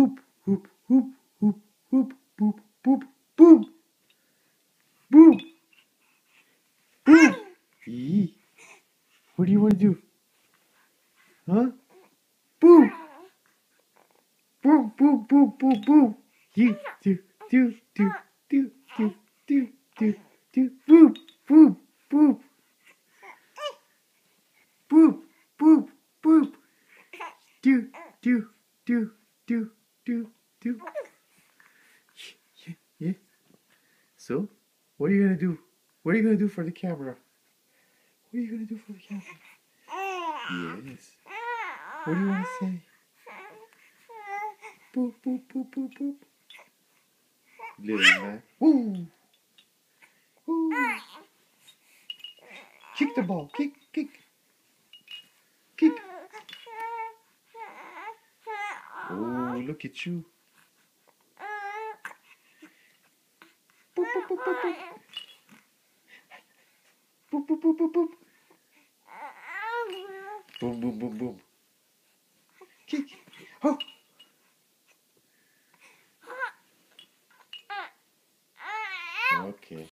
Whoop, whoop, whoop, whoop, whoop, whoop, whoop, boop. Boop. Boop. Eee. What do you want to do? Huh? Boop. Boop, boop, boop, boop, boop. Do, do, do, do, do, do, do, do, do. Boop, boop, boop. Boop, boop, boop. Do, do, do, do, do, do. Yeah. So, what are you gonna do? What are you gonna do for the camera? What are you gonna do for the camera? Yes. What do you want to say? Boop, boop, boop, boop, boop. Little man. Woo! Woo! Kick the ball. Kick, kick. Kick. Oh, look at you. Boop, boop, boop, boop, boop. Boop, boop, boop, boop, boop. Boom, boom, boom, boom. Kick. Oh.